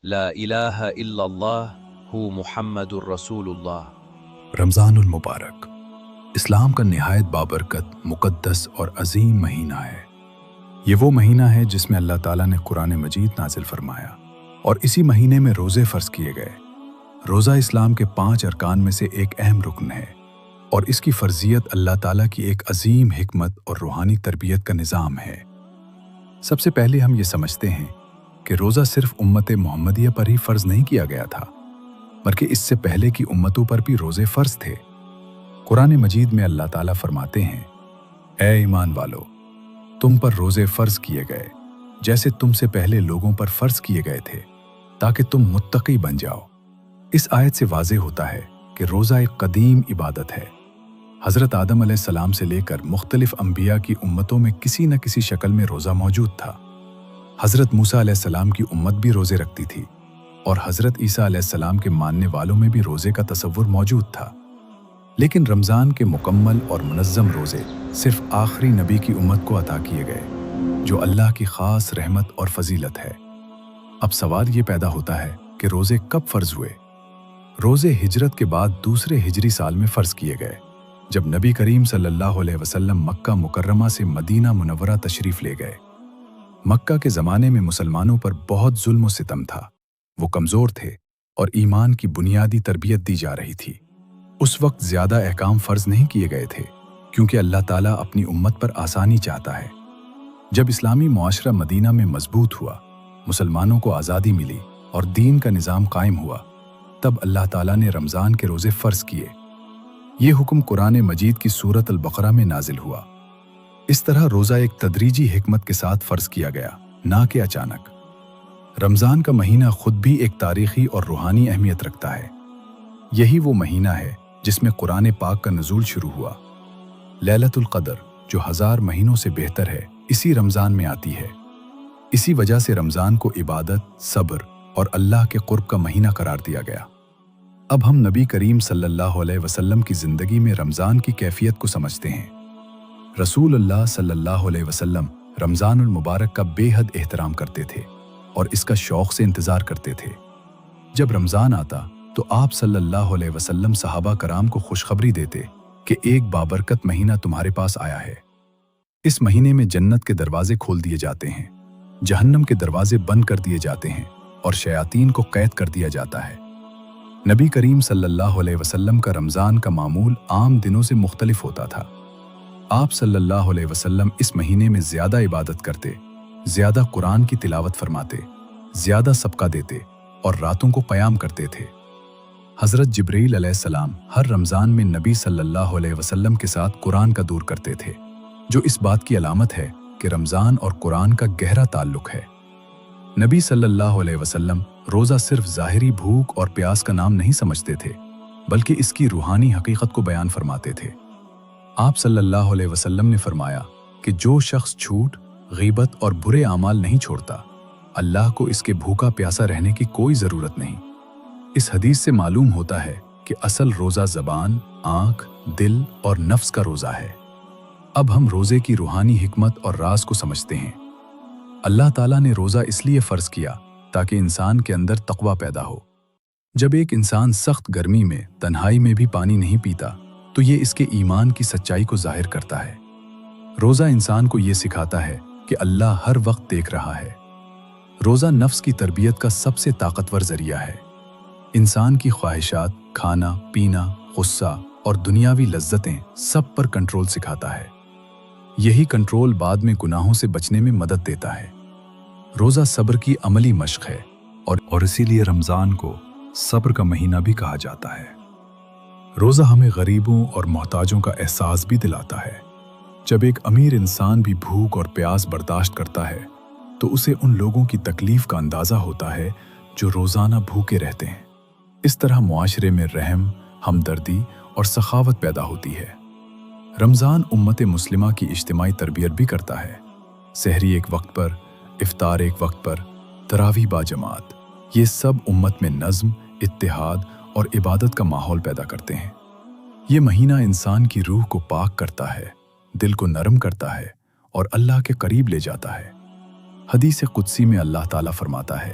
لا الہ الا اللہ ہو محمد الرسول اللہ۔ رمضان المبارک اسلام کا نہایت بابرکت، مقدس اور عظیم مہینہ ہے۔ یہ وہ مہینہ ہے جس میں اللہ تعالیٰ نے قرآن مجید نازل فرمایا اور اسی مہینے میں روزے فرض کیے گئے۔ روزہ اسلام کے 5 ارکان میں سے ایک اہم رکن ہے اور اس کی فرضیت اللہ تعالیٰ کی ایک عظیم حکمت اور روحانی تربیت کا نظام ہے۔ سب سے پہلے ہم یہ سمجھتے ہیں کہ روزہ صرف امت محمدیہ پر ہی فرض نہیں کیا گیا تھا، بلکہ اس سے پہلے کی امتوں پر بھی روزے فرض تھے۔ قرآن مجید میں اللہ تعالیٰ فرماتے ہیں، اے ایمان والو، تم پر روزے فرض کیے گئے جیسے تم سے پہلے لوگوں پر فرض کیے گئے تھے، تاکہ تم متقی بن جاؤ۔ اس آیت سے واضح ہوتا ہے کہ روزہ ایک قدیم عبادت ہے۔ حضرت آدم علیہ السلام سے لے کر مختلف انبیاء کی امتوں میں کسی نہ کسی شکل میں روزہ موجود تھا۔ حضرت موسیٰ علیہ السلام کی امت بھی روزے رکھتی تھی اور حضرت عیسیٰ علیہ السلام کے ماننے والوں میں بھی روزے کا تصور موجود تھا۔ لیکن رمضان کے مکمل اور منظم روزے صرف آخری نبی کی امت کو عطا کیے گئے، جو اللہ کی خاص رحمت اور فضیلت ہے۔ اب سوال یہ پیدا ہوتا ہے کہ روزے کب فرض ہوئے؟ روزے ہجرت کے بعد دوسرے ہجری سال میں فرض کیے گئے، جب نبی کریم صلی اللہ علیہ وسلم مکہ مکرمہ سے مدینہ منورہ تشریف لے گئے۔ مکہ کے زمانے میں مسلمانوں پر بہت ظلم و ستم تھا، وہ کمزور تھے اور ایمان کی بنیادی تربیت دی جا رہی تھی۔ اس وقت زیادہ احکام فرض نہیں کیے گئے تھے، کیونکہ اللہ تعالیٰ اپنی امت پر آسانی چاہتا ہے۔ جب اسلامی معاشرہ مدینہ میں مضبوط ہوا، مسلمانوں کو آزادی ملی اور دین کا نظام قائم ہوا، تب اللہ تعالیٰ نے رمضان کے روزے فرض کیے۔ یہ حکم قرآن مجید کی سورۃ البقرہ میں نازل ہوا۔ اس طرح روزہ ایک تدریجی حکمت کے ساتھ فرض کیا گیا، نہ کہ اچانک۔ رمضان کا مہینہ خود بھی ایک تاریخی اور روحانی اہمیت رکھتا ہے۔ یہی وہ مہینہ ہے جس میں قرآن پاک کا نزول شروع ہوا۔ لیلۃ القدر، جو 1000 مہینوں سے بہتر ہے، اسی رمضان میں آتی ہے۔ اسی وجہ سے رمضان کو عبادت، صبر اور اللہ کے قرب کا مہینہ قرار دیا گیا۔ اب ہم نبی کریم صلی اللہ علیہ وسلم کی زندگی میں رمضان کی کیفیت کو سمجھتے ہیں۔ رسول اللہ صلی اللہ علیہ وسلم رمضان المبارک کا بے حد احترام کرتے تھے اور اس کا شوق سے انتظار کرتے تھے۔ جب رمضان آتا تو آپ صلی اللہ علیہ وسلم صحابہ کرام کو خوشخبری دیتے کہ ایک بابرکت مہینہ تمہارے پاس آیا ہے۔ اس مہینے میں جنت کے دروازے کھول دیے جاتے ہیں، جہنم کے دروازے بند کر دیے جاتے ہیں اور شیاطین کو قید کر دیا جاتا ہے۔ نبی کریم صلی اللہ علیہ وسلم کا رمضان کا معمول عام دنوں سے مختلف ہوتا تھا۔ آپ صلی اللہ علیہ وسلم اس مہینے میں زیادہ عبادت کرتے، زیادہ قرآن کی تلاوت فرماتے، زیادہ صدقہ دیتے اور راتوں کو قیام کرتے تھے۔ حضرت جبرائیل علیہ السلام ہر رمضان میں نبی صلی اللہ علیہ وسلم کے ساتھ قرآن کا دور کرتے تھے، جو اس بات کی علامت ہے کہ رمضان اور قرآن کا گہرا تعلق ہے۔ نبی صلی اللہ علیہ وسلم روزہ صرف ظاہری بھوک اور پیاس کا نام نہیں سمجھتے تھے، بلکہ اس کی روحانی حقیقت کو بیان فرماتے تھے۔ آپ صلی اللہ علیہ وسلم نے فرمایا کہ جو شخص جھوٹ، غیبت اور برے اعمال نہیں چھوڑتا، اللہ کو اس کے بھوکا پیاسا رہنے کی کوئی ضرورت نہیں۔ اس حدیث سے معلوم ہوتا ہے کہ اصل روزہ زبان، آنکھ، دل اور نفس کا روزہ ہے۔ اب ہم روزے کی روحانی حکمت اور راز کو سمجھتے ہیں۔ اللہ تعالیٰ نے روزہ اس لیے فرض کیا تاکہ انسان کے اندر تقویٰ پیدا ہو۔ جب ایک انسان سخت گرمی میں تنہائی میں بھی پانی نہیں پیتا تو یہ اس کے ایمان کی سچائی کو ظاہر کرتا ہے۔ روزہ انسان کو یہ سکھاتا ہے کہ اللہ ہر وقت دیکھ رہا ہے۔ روزہ نفس کی تربیت کا سب سے طاقتور ذریعہ ہے۔ انسان کی خواہشات، کھانا، پینا، غصہ اور دنیاوی لذتیں سب پر کنٹرول سکھاتا ہے۔ یہی کنٹرول بعد میں گناہوں سے بچنے میں مدد دیتا ہے۔ روزہ صبر کی عملی مشق ہے اور اسی لیے رمضان کو صبر کا مہینہ بھی کہا جاتا ہے۔ روزہ ہمیں غریبوں اور محتاجوں کا احساس بھی دلاتا ہے۔ جب ایک امیر انسان بھی بھوک اور پیاس برداشت کرتا ہے تو اسے ان لوگوں کی تکلیف کا اندازہ ہوتا ہے جو روزانہ بھوکے رہتے ہیں۔ اس طرح معاشرے میں رحم، ہمدردی اور سخاوت پیدا ہوتی ہے۔ رمضان امت مسلمہ کی اجتماعی تربیت بھی کرتا ہے۔ سحری ایک وقت پر، افطار ایک وقت پر، تراویح با جماعت، یہ سب امت میں نظم، اتحاد اور عبادت کا ماحول پیدا کرتے ہیں۔ یہ مہینہ انسان کی روح کو پاک کرتا ہے، دل کو نرم کرتا ہے اور اللہ کے قریب لے جاتا ہے۔ حدیث قدسی میں اللہ تعالیٰ فرماتا ہے،